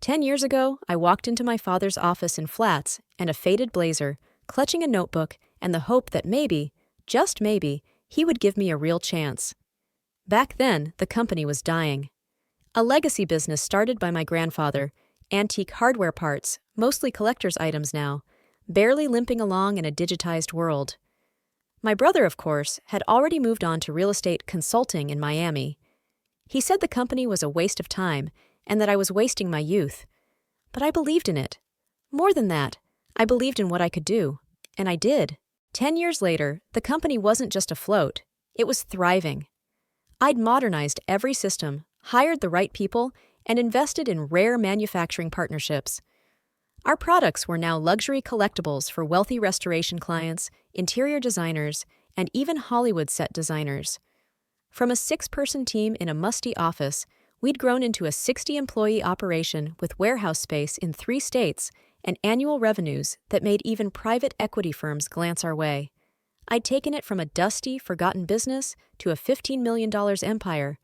10 years ago, I walked into my father's office in flats and a faded blazer, clutching a notebook and the hope that maybe, just maybe, he would give me a real chance. Back then, the company was dying. A legacy business started by my grandfather, antique hardware parts, mostly collector's items now, barely limping along in a digitized world. My brother, of course, had already moved on to real estate consulting in Miami. He said the company was a waste of time and that I was wasting my youth. But I believed in it. More than that, I believed in what I could do. And I did. 10 years later, the company wasn't just afloat, it was thriving. I'd modernized every system, hired the right people, and invested in rare manufacturing partnerships. Our products were now luxury collectibles for wealthy restoration clients, interior designers, and even Hollywood set designers. From a 6-person team in a musty office, we'd grown into a 60-employee operation with warehouse space in 3 states and annual revenues that made even private equity firms glance our way. I'd taken it from a dusty, forgotten business to a $15 million empire,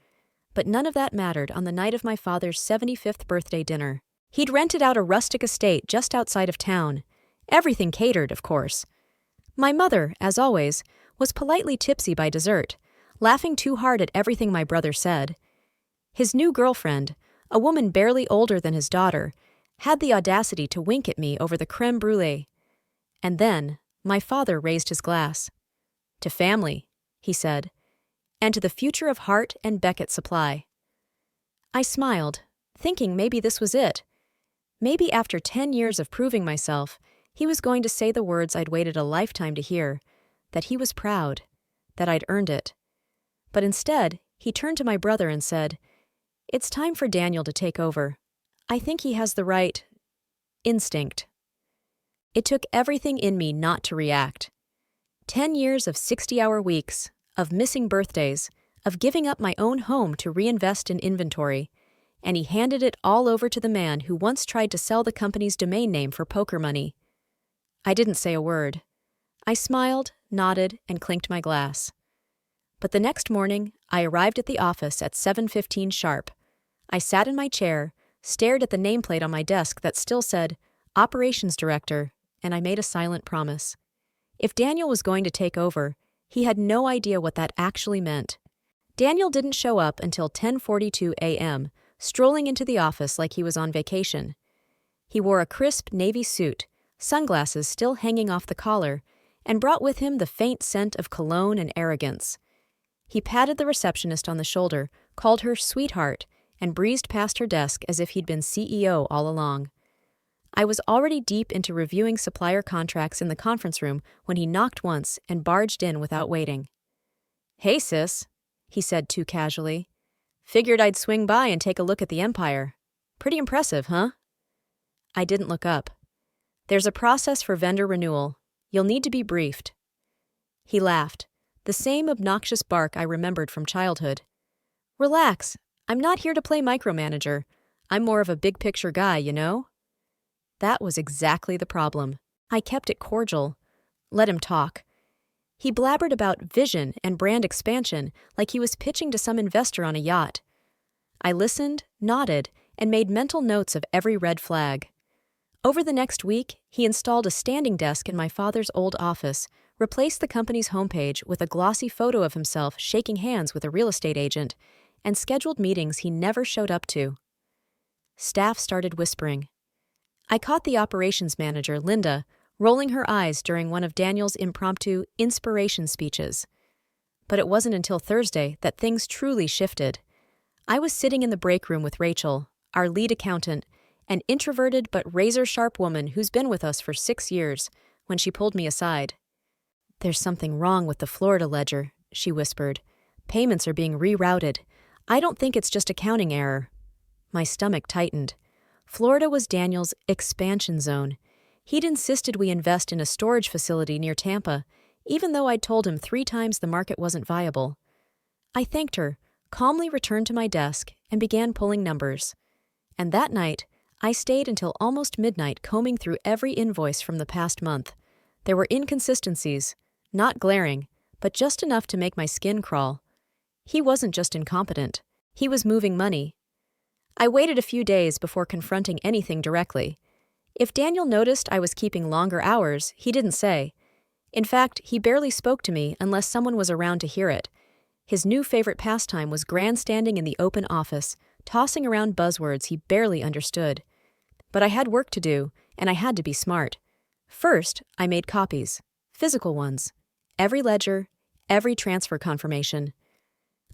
but none of that mattered on the night of my father's 75th birthday dinner. He'd rented out a rustic estate just outside of town. Everything catered, of course. My mother, as always, was politely tipsy by dessert, laughing too hard at everything my brother said. His new girlfriend, a woman barely older than his daughter, had the audacity to wink at me over the crème brûlée. And then, my father raised his glass. "To family," he said, "and to the future of Hart and Beckett Supply." I smiled, thinking maybe this was it. Maybe after 10 years of proving myself, he was going to say the words I'd waited a lifetime to hear, that he was proud, that I'd earned it. But instead, he turned to my brother and said, "It's time for Daniel to take over. I think he has the right instinct." It took everything in me not to react. 10 years of 60-hour weeks, of missing birthdays, of giving up my own home to reinvest in inventory, and he handed it all over to the man who once tried to sell the company's domain name for poker money. I didn't say a word. I smiled, nodded, and clinked my glass. But the next morning, I arrived at the office at 7:15 sharp. I sat in my chair, stared at the nameplate on my desk that still said, Operations Director, and I made a silent promise. If Daniel was going to take over, he had no idea what that actually meant. Daniel didn't show up until 10:42 a.m., strolling into the office like he was on vacation. He wore a crisp navy suit, sunglasses still hanging off the collar, and brought with him the faint scent of cologne and arrogance. He patted the receptionist on the shoulder, called her sweetheart, and breezed past her desk as if he'd been CEO all along. I was already deep into reviewing supplier contracts in the conference room when he knocked once and barged in without waiting. "Hey, sis," he said too casually. "Figured I'd swing by and take a look at the empire. Pretty impressive, huh?" I didn't look up. "There's a process for vendor renewal. You'll need to be briefed." He laughed, the same obnoxious bark I remembered from childhood. "Relax. I'm not here to play micromanager. I'm more of a big-picture guy, you know?" That was exactly the problem. I kept it cordial. Let him talk. He blabbered about vision and brand expansion like he was pitching to some investor on a yacht. I listened, nodded, and made mental notes of every red flag. Over the next week, he installed a standing desk in my father's old office, replaced the company's homepage with a glossy photo of himself shaking hands with a real estate agent, and scheduled meetings he never showed up to. Staff started whispering. I caught the operations manager, Linda, rolling her eyes during one of Daniel's impromptu inspiration speeches. But it wasn't until Thursday that things truly shifted. I was sitting in the break room with Rachel, our lead accountant, an introverted but razor-sharp woman who's been with us for 6 years, when she pulled me aside. "There's something wrong with the Florida ledger," she whispered. "Payments are being rerouted. I don't think it's just accounting error." My stomach tightened. Florida was Daniel's expansion zone. He'd insisted we invest in a storage facility near Tampa, even though I'd told him 3 times the market wasn't viable. I thanked her, calmly returned to my desk, and began pulling numbers. And that night, I stayed until almost midnight combing through every invoice from the past month. There were inconsistencies, not glaring, but just enough to make my skin crawl. He wasn't just incompetent. He was moving money. I waited a few days before confronting anything directly. If Daniel noticed I was keeping longer hours, he didn't say. In fact, he barely spoke to me unless someone was around to hear it. His new favorite pastime was grandstanding in the open office, tossing around buzzwords he barely understood. But I had work to do, and I had to be smart. First, I made copies, physical ones. Every ledger, every transfer confirmation.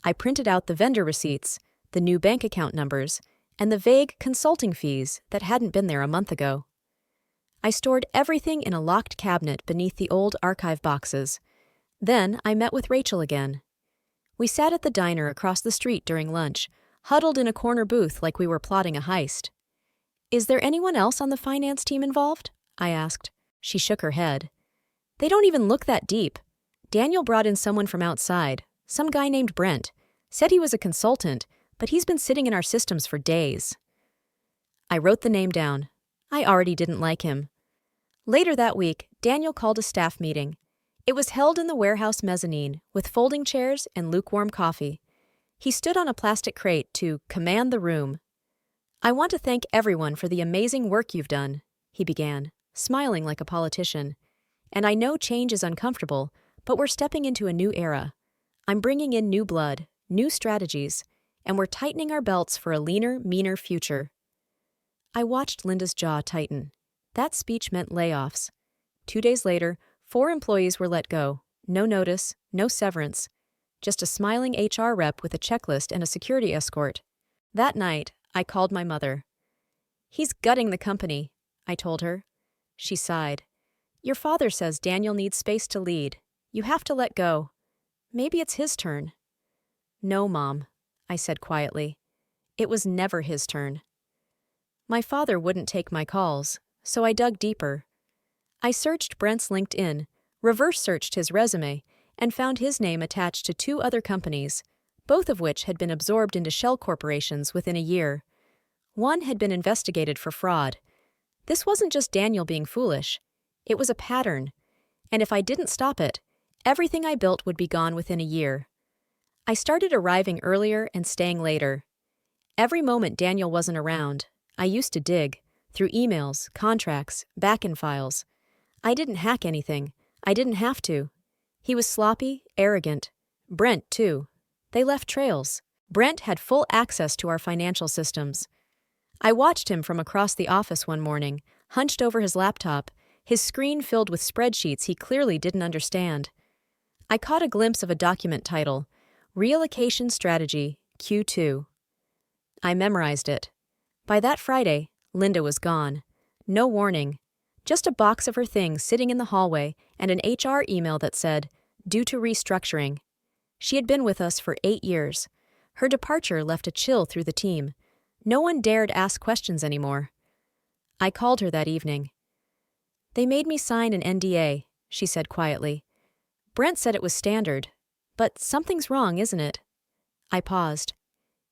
I printed out the vendor receipts, the new bank account numbers, and the vague consulting fees that hadn't been there a month ago. I stored everything in a locked cabinet beneath the old archive boxes. Then I met with Rachel again. We sat at the diner across the street during lunch, huddled in a corner booth like we were plotting a heist. "Is there anyone else on the finance team involved?" I asked. She shook her head. "They don't even look that deep. Daniel brought in someone from outside, some guy named Brent. Said he was a consultant, but he's been sitting in our systems for days." I wrote the name down. I already didn't like him. Later that week, Daniel called a staff meeting. It was held in the warehouse mezzanine, with folding chairs and lukewarm coffee. He stood on a plastic crate to command the room. "I want to thank everyone for the amazing work you've done," he began, smiling like a politician. "And I know change is uncomfortable, but we're stepping into a new era. I'm bringing in new blood, new strategies, and we're tightening our belts for a leaner, meaner future." I watched Linda's jaw tighten. That speech meant layoffs. 2 days later, 4 employees were let go. No notice, no severance. Just a smiling HR rep with a checklist and a security escort. That night, I called my mother. "He's gutting the company," I told her. She sighed. "Your father says Daniel needs space to lead. You have to let go. Maybe it's his turn." "No, Mom," I said quietly. It was never his turn. My father wouldn't take my calls, so I dug deeper. I searched Brent's LinkedIn, reverse-searched his resume, and found his name attached to 2 other companies, both of which had been absorbed into shell corporations within a year. One had been investigated for fraud. This wasn't just Daniel being foolish. It was a pattern, and if I didn't stop it, everything I built would be gone within a year. I started arriving earlier and staying later. Every moment Daniel wasn't around, I used to dig, through emails, contracts, back-end files. I didn't hack anything. I didn't have to. He was sloppy, arrogant. Brent, too. They left trails. Brent had full access to our financial systems. I watched him from across the office one morning, hunched over his laptop, his screen filled with spreadsheets he clearly didn't understand. I caught a glimpse of a document title, Reallocation Strategy, Q2. I memorized it. By that Friday, Linda was gone. No warning. Just a box of her things sitting in the hallway and an HR email that said, "Due to restructuring." She had been with us for 8 years. Her departure left a chill through the team. No one dared ask questions anymore. I called her that evening. "They made me sign an NDA," she said quietly. "Brent said it was standard. But something's wrong, isn't it?" I paused.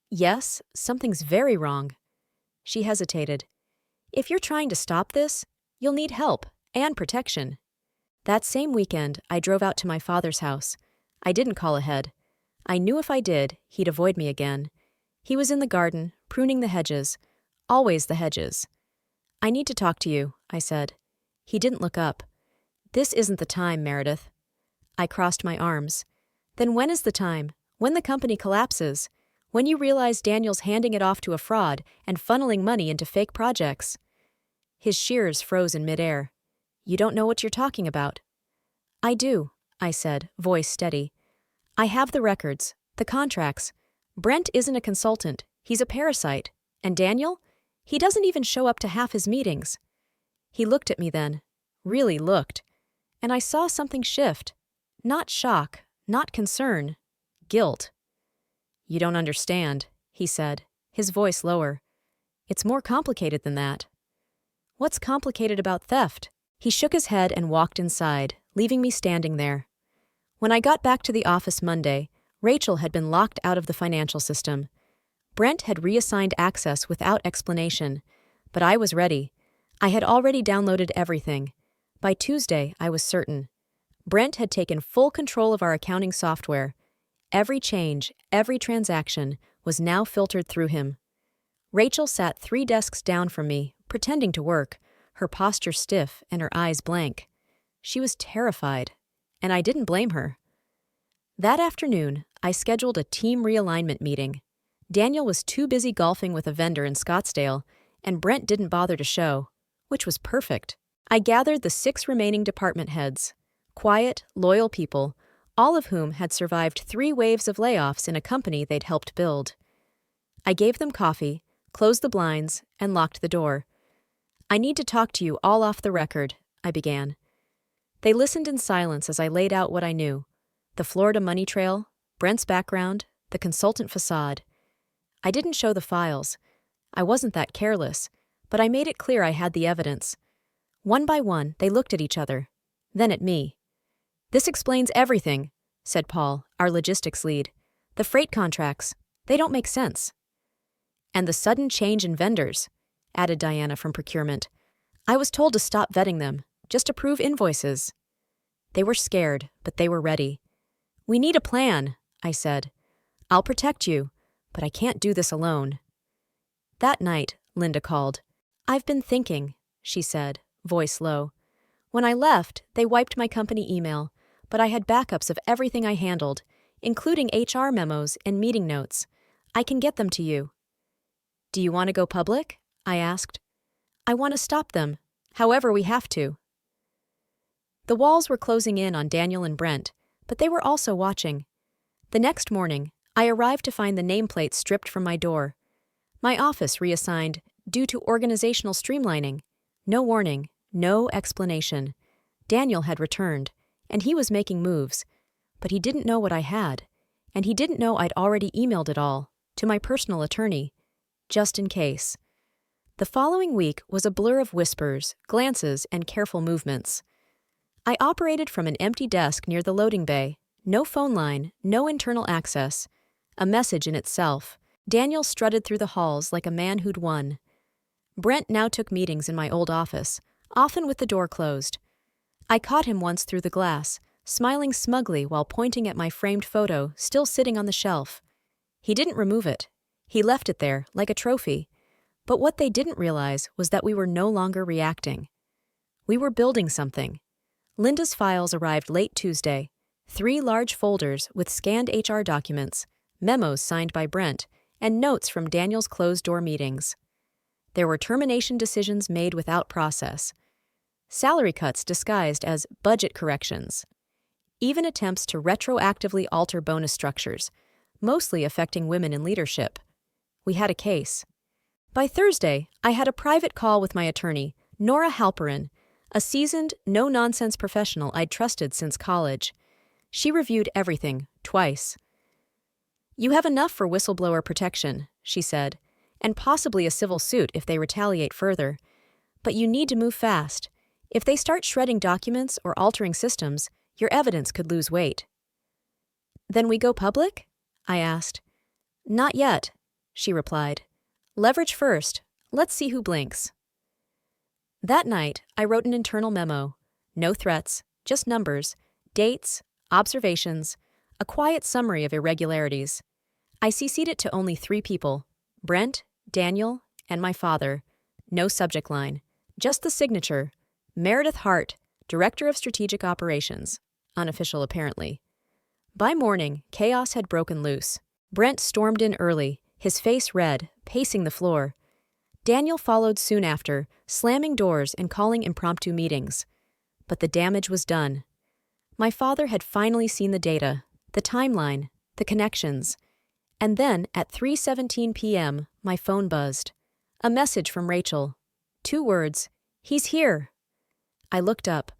"Yes, something's very wrong." She hesitated. "If you're trying to stop this, you'll need help and protection." That same weekend, I drove out to my father's house. I didn't call ahead. I knew if I did, he'd avoid me again. He was in the garden, pruning the hedges. Always the hedges. "I need to talk to you," I said. He didn't look up. "This isn't the time, Meredith." I crossed my arms. "Then when is the time? When the company collapses? When you realize Daniel's handing it off to a fraud and funneling money into fake projects?" His shears froze in midair. "You don't know what you're talking about." "I do," I said, voice steady. "I have the records, the contracts. Brent isn't a consultant. He's a parasite. And Daniel? He doesn't even show up to half his meetings." He looked at me then. Really looked. And I saw something shift. Not shock, not concern. Guilt. "You don't understand," he said, his voice lower. "It's more complicated than that." "What's complicated about theft?" He shook his head and walked inside, leaving me standing there. When I got back to the office Monday, Rachel had been locked out of the financial system. Brent had reassigned access without explanation, but I was ready. I had already downloaded everything. By Tuesday, I was certain. Brent had taken full control of our accounting software. Every change, every transaction was now filtered through him. Rachel sat 3 desks down from me, pretending to work, her posture stiff and her eyes blank. She was terrified, and I didn't blame her. That afternoon, I scheduled a team realignment meeting. Daniel was too busy golfing with a vendor in Scottsdale, and Brent didn't bother to show, which was perfect. I gathered the 6 remaining department heads, quiet, loyal people, all of whom had survived 3 waves of layoffs in a company they'd helped build. I gave them coffee, closed the blinds, and locked the door. "I need to talk to you all off the record," I began. They listened in silence as I laid out what I knew: the Florida money trail, Brent's background, the consultant facade. I didn't show the files. I wasn't that careless, but I made it clear I had the evidence. One by one, they looked at each other, then at me. "This explains everything," said Paul, our logistics lead. "The freight contracts, they don't make sense." "And the sudden change in vendors," added Diana from procurement. "I was told to stop vetting them, just approve invoices." They were scared, but they were ready. "We need a plan," I said. "I'll protect you, but I can't do this alone." That night, Linda called. "I've been thinking," she said, voice low. "When I left, they wiped my company email, but I had backups of everything I handled, including HR memos and meeting notes. I can get them to you." "Do you want to go public?" I asked. "I want to stop them, however we have to." The walls were closing in on Daniel and Brent, but they were also watching. The next morning, I arrived to find the nameplate stripped from my door. My office reassigned due to organizational streamlining. No warning, no explanation. Daniel had returned, and he was making moves, but he didn't know what I had, and he didn't know I'd already emailed it all, to my personal attorney, just in case. The following week was a blur of whispers, glances, and careful movements. I operated from an empty desk near the loading bay. No phone line, no internal access. A message in itself. Daniel strutted through the halls like a man who'd won. Brent now took meetings in my old office, often with the door closed. I caught him once through the glass, smiling smugly while pointing at my framed photo still sitting on the shelf. He didn't remove it. He left it there, like a trophy. But what they didn't realize was that we were no longer reacting. We were building something. Linda's files arrived late Tuesday. 3 large folders with scanned HR documents, memos signed by Brent, and notes from Daniel's closed-door meetings. There were termination decisions made without process. Salary cuts disguised as budget corrections. Even attempts to retroactively alter bonus structures, mostly affecting women in leadership. We had a case. By Thursday, I had a private call with my attorney, Nora Halperin, a seasoned, no-nonsense professional I'd trusted since college. She reviewed everything, twice. "You have enough for whistleblower protection," she said, "and possibly a civil suit if they retaliate further. But you need to move fast. If they start shredding documents or altering systems, your evidence could lose weight." "Then we go public?" I asked. "Not yet," she replied. "Leverage first. Let's see who blinks." That night, I wrote an internal memo. No threats, just numbers, dates, observations, a quiet summary of irregularities. I CC'd it to only 3 people: Brent, Daniel, and my father. No subject line, just the signature: Meredith Hart, Director of Strategic Operations. Unofficial, apparently. By morning, chaos had broken loose. Brent stormed in early, his face red, pacing the floor. Daniel followed soon after, slamming doors and calling impromptu meetings. But the damage was done. My father had finally seen the data, the timeline, the connections. And then, at 3:17 p.m., my phone buzzed. A message from Rachel. 2 words: "He's here." I looked up.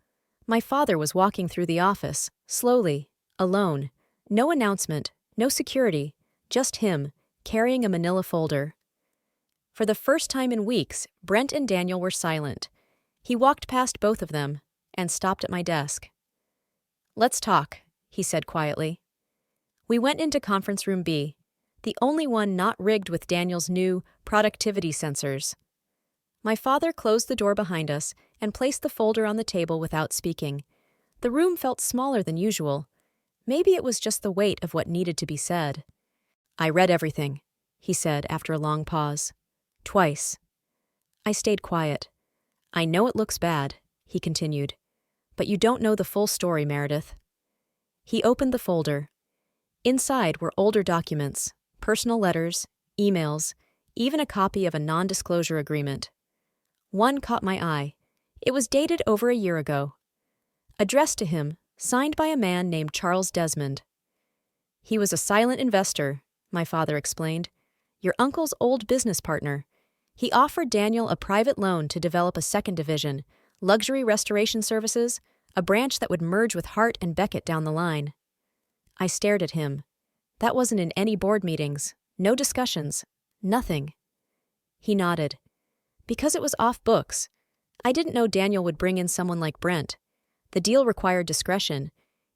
My father was walking through the office, slowly, alone. No announcement, no security, just him, carrying a manila folder. For the first time in weeks, Brent and Daniel were silent. He walked past both of them and stopped at my desk. "Let's talk," he said quietly. We went into conference room B, the only one not rigged with Daniel's new productivity sensors. My father closed the door behind us and placed the folder on the table without speaking. The room felt smaller than usual. Maybe it was just the weight of what needed to be said. "I read everything," he said after a long pause. Twice. I stayed quiet. I know it looks bad, he continued. But you don't know the full story, Meredith. He opened the folder. Inside were older documents, personal letters, emails, even a copy of a non-disclosure agreement. One caught my eye. It was dated over a year ago. Addressed to him, signed by a man named Charles Desmond. He was a silent investor, my father explained. Your uncle's old business partner. He offered Daniel a private loan to develop a second division, luxury restoration services, a branch that would merge with Hart and Beckett down the line. I stared at him. That wasn't in any board meetings, no discussions, nothing. He nodded. Because it was off books. I didn't know Daniel would bring in someone like Brent. The deal required discretion.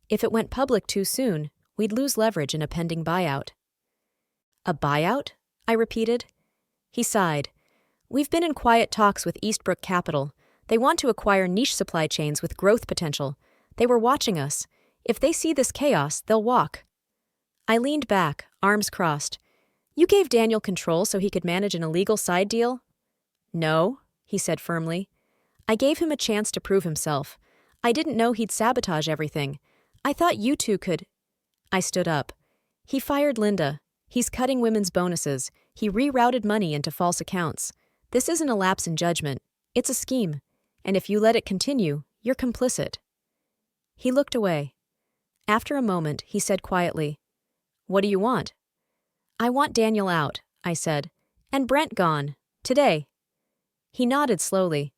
If it went public too soon, we'd lose leverage in a pending buyout. A buyout? I repeated. He sighed. We've been in quiet talks with Eastbrook Capital. They want to acquire niche supply chains with growth potential. They were watching us. If they see this chaos, they'll walk. I leaned back, arms crossed. You gave Daniel control so he could manage an illegal side deal? No, he said firmly. I gave him a chance to prove himself. I didn't know he'd sabotage everything. I thought you two could. I stood up. He fired Linda. He's cutting women's bonuses. He rerouted money into false accounts. This isn't a lapse in judgment. It's a scheme. And if you let it continue, you're complicit. He looked away. After a moment, he said quietly, What do you want? I want Daniel out, I said, and Brent gone. Today. He nodded slowly.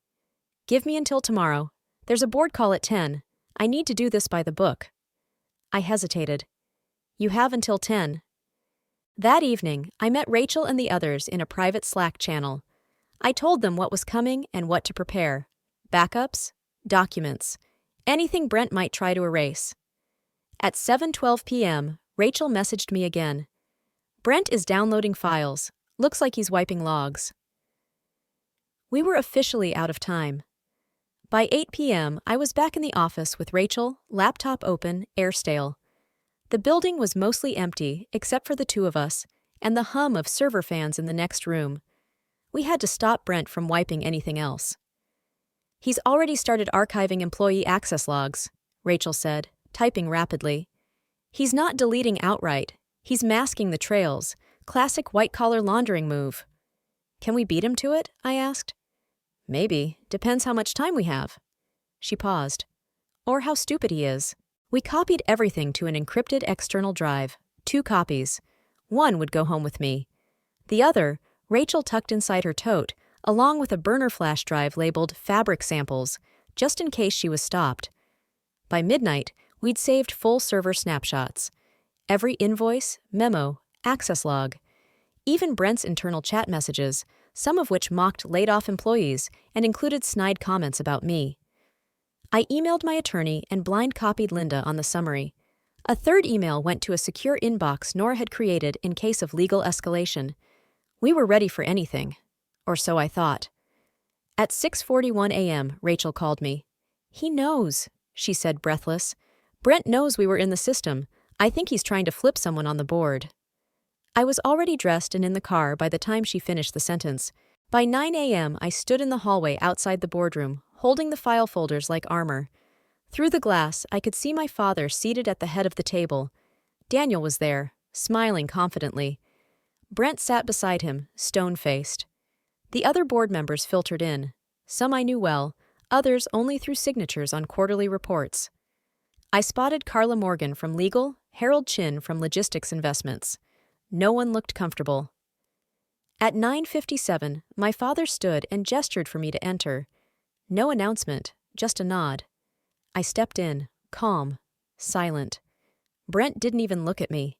Give me until tomorrow. There's a board call at 10. I need to do this by the book. I hesitated. You have until 10. That evening, I met Rachel and the others in a private Slack channel. I told them what was coming and what to prepare. Backups, documents, anything Brent might try to erase. At 7:12 p.m., Rachel messaged me again. Brent is downloading files. Looks like he's wiping logs. We were officially out of time. By 8 p.m., I was back in the office with Rachel, laptop open, air stale. The building was mostly empty, except for the two of us, and the hum of server fans in the next room. We had to stop Brent from wiping anything else. He's already started archiving employee access logs, Rachel said, typing rapidly. He's not deleting outright. He's masking the trails. Classic white-collar laundering move. Can we beat him to it? I asked. Maybe. Depends how much time we have. She paused. Or how stupid he is. We copied everything to an encrypted external drive. 2 copies. One would go home with me. The other, Rachel tucked inside her tote, along with a burner flash drive labeled Fabric Samples, just in case she was stopped. By midnight, we'd saved full server snapshots. Every invoice, memo, access log. Even Brent's internal chat messages, some of which mocked laid-off employees and included snide comments about me. I emailed my attorney and blind copied Linda on the summary. A third email went to a secure inbox Nora had created in case of legal escalation. We were ready for anything. Or so I thought. At 6:41 a.m., Rachel called me. He knows, she said breathless. Brent knows we were in the system. I think he's trying to flip someone on the board. I was already dressed and in the car by the time she finished the sentence. By 9 a.m., I stood in the hallway outside the boardroom, holding the file folders like armor. Through the glass, I could see my father seated at the head of the table. Daniel was there, smiling confidently. Brent sat beside him, stone-faced. The other board members filtered in. Some I knew well, others only through signatures on quarterly reports. I spotted Carla Morgan from Legal, Harold Chin from Logistics Investments. No one looked comfortable. At 9:57, my father stood and gestured for me to enter. No announcement, just a nod. I stepped in, calm, silent. Brent didn't even look at me.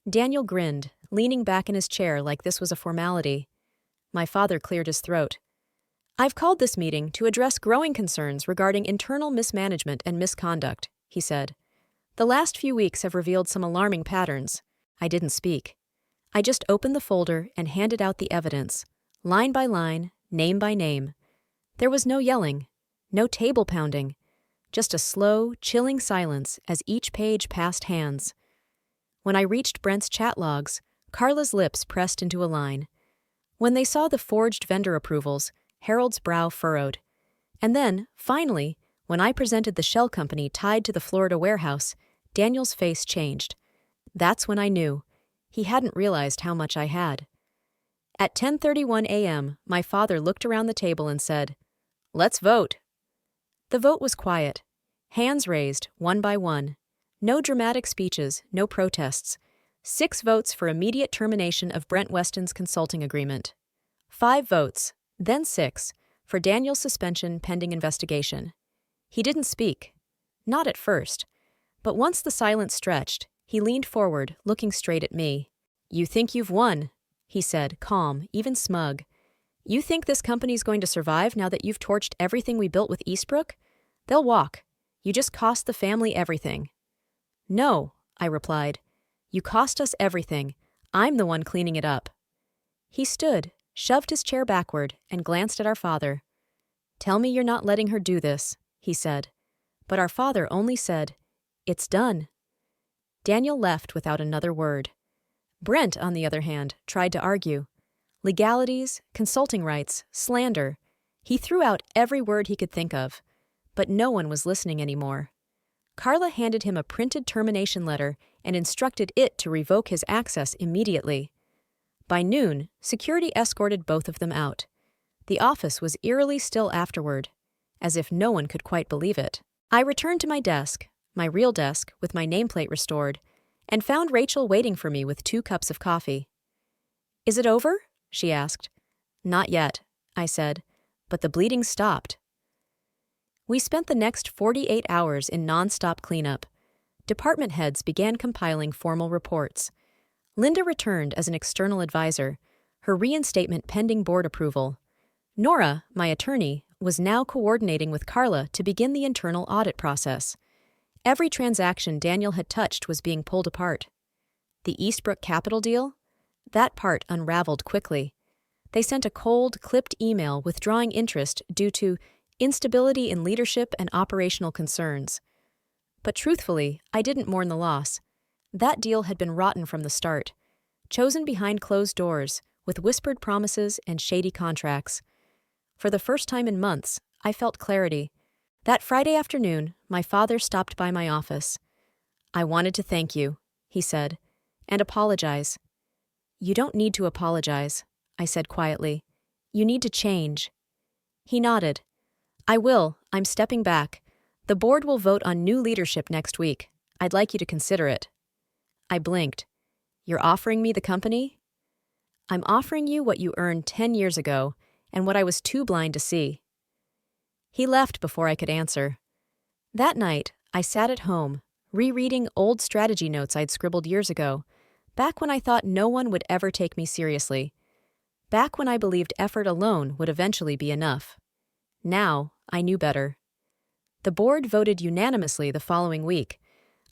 Daniel grinned, leaning back in his chair like this was a formality. My father cleared his throat. I've called this meeting to address growing concerns regarding internal mismanagement and misconduct, he said. The last few weeks have revealed some alarming patterns. I didn't speak. I just opened the folder and handed out the evidence, line by line, name by name. There was no yelling, no table pounding, just a slow, chilling silence as each page passed hands. When I reached Brent's chat logs, Carla's lips pressed into a line. When they saw the forged vendor approvals, Harold's brow furrowed. And then, finally, when I presented the shell company tied to the Florida warehouse, Daniel's face changed. That's when I knew. He hadn't realized how much I had. At 10:31 a.m., my father looked around the table and said, "Let's vote." The vote was quiet. Hands raised, one by one. No dramatic speeches, no protests. 6 votes for immediate termination of Brent Weston's consulting agreement. 5 votes, then 6, for Daniel's suspension pending investigation. He didn't speak. Not at first. But once the silence stretched, he leaned forward, looking straight at me. "You think you've won," he said, calm, even smug. "You think this company's going to survive now that you've torched everything we built with Eastbrook? They'll walk. You just cost the family everything." "No," I replied. "You cost us everything. I'm the one cleaning it up." He stood, shoved his chair backward, and glanced at our father. "Tell me you're not letting her do this," he said. But our father only said, "It's done." Daniel left without another word. Brent, on the other hand, tried to argue. Legalities, consulting rights, slander. He threw out every word he could think of. But no one was listening anymore. Carla handed him a printed termination letter and instructed it to revoke his access immediately. By noon, security escorted both of them out. The office was eerily still afterward, as if no one could quite believe it. I returned to my desk, my real desk with my nameplate restored, and found Rachel waiting for me with 2 cups of coffee. "Is it over?" she asked. "Not yet," I said, "but the bleeding stopped." We spent the next 48 hours in non-stop cleanup. Department heads began compiling formal reports. Linda returned as an external advisor, her reinstatement pending board approval. Nora, my attorney, was now coordinating with Carla to begin the internal audit process. Every transaction Daniel had touched was being pulled apart. The Eastbrook Capital deal? That part unraveled quickly. They sent a cold, clipped email withdrawing interest due to instability in leadership and operational concerns. But truthfully, I didn't mourn the loss. That deal had been rotten from the start, chosen behind closed doors, with whispered promises and shady contracts. For the first time in months, I felt clarity. That Friday afternoon, my father stopped by my office. "I wanted to thank you," he said, "and apologize." "You don't need to apologize," I said quietly. "You need to change." He nodded. "I will. I'm stepping back. The board will vote on new leadership next week. I'd like you to consider it." I blinked. "You're offering me the company?" "I'm offering you what you earned 10 years ago, and what I was too blind to see." He left before I could answer. That night, I sat at home, rereading old strategy notes I'd scribbled years ago, back when I thought no one would ever take me seriously. Back when I believed effort alone would eventually be enough. Now, I knew better. The board voted unanimously the following week.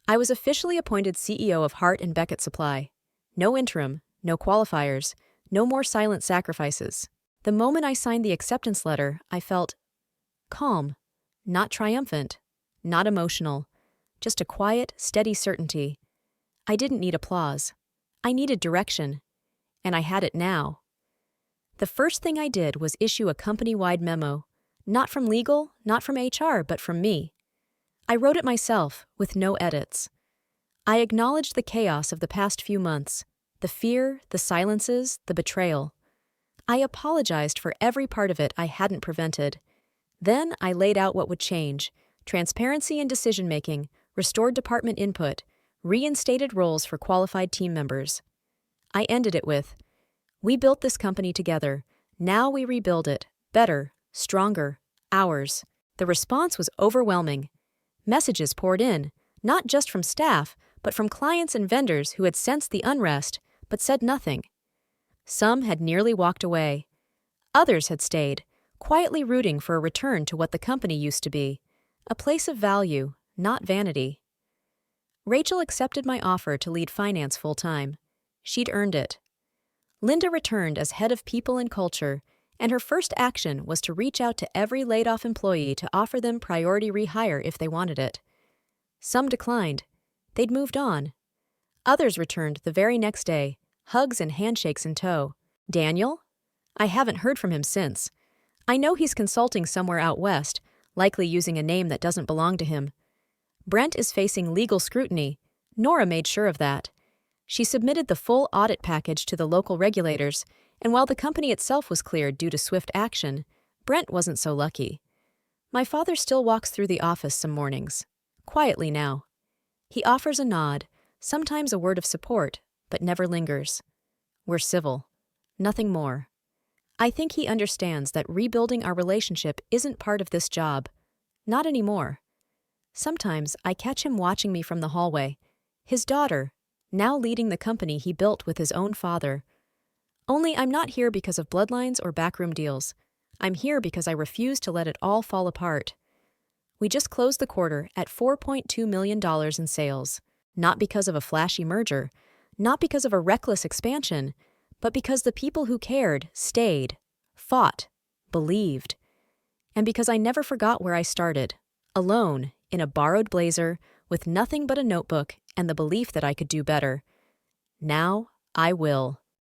I was officially appointed CEO of Hart and Beckett Supply. No interim, no qualifiers, no more silent sacrifices. The moment I signed the acceptance letter, I felt calm, not triumphant, not emotional, just a quiet, steady certainty. I didn't need applause. I needed direction, and I had it now. The first thing I did was issue a company-wide memo, not from legal, not from HR, but from me. I wrote it myself, with no edits. I acknowledged the chaos of the past few months, the fear, the silences, the betrayal. I apologized for every part of it I hadn't prevented. Then I laid out what would change: transparency in decision-making, restored department input, reinstated roles for qualified team members. I ended it with, "We built this company together. Now we rebuild it. Better, stronger, ours." The response was overwhelming. Messages poured in, not just from staff, but from clients and vendors who had sensed the unrest, but said nothing. Some had nearly walked away. Others had stayed, quietly rooting for a return to what the company used to be, a place of value, not vanity. Rachel accepted my offer to lead finance full-time. She'd earned it. Linda returned as head of people and culture, and her first action was to reach out to every laid-off employee to offer them priority rehire if they wanted it. Some declined. They'd moved on. Others returned the very next day, hugs and handshakes in tow. "Daniel?" I haven't heard from him since. I know he's consulting somewhere out west, likely using a name that doesn't belong to him. Brent is facing legal scrutiny. Nora made sure of that. She submitted the full audit package to the local regulators, and while the company itself was cleared due to swift action, Brent wasn't so lucky. My father still walks through the office some mornings. Quietly now. He offers a nod, sometimes a word of support, but never lingers. We're civil. Nothing more. I think he understands that rebuilding our relationship isn't part of this job. Not anymore. Sometimes I catch him watching me from the hallway. His daughter, now leading the company he built with his own father. Only I'm not here because of bloodlines or backroom deals. I'm here because I refuse to let it all fall apart. We just closed the quarter at $4.2 million in sales, not because of a flashy merger, not because of a reckless expansion, but because the people who cared stayed, fought, believed. And because I never forgot where I started, alone, in a borrowed blazer, with nothing but a notebook and the belief that I could do better. Now, I will.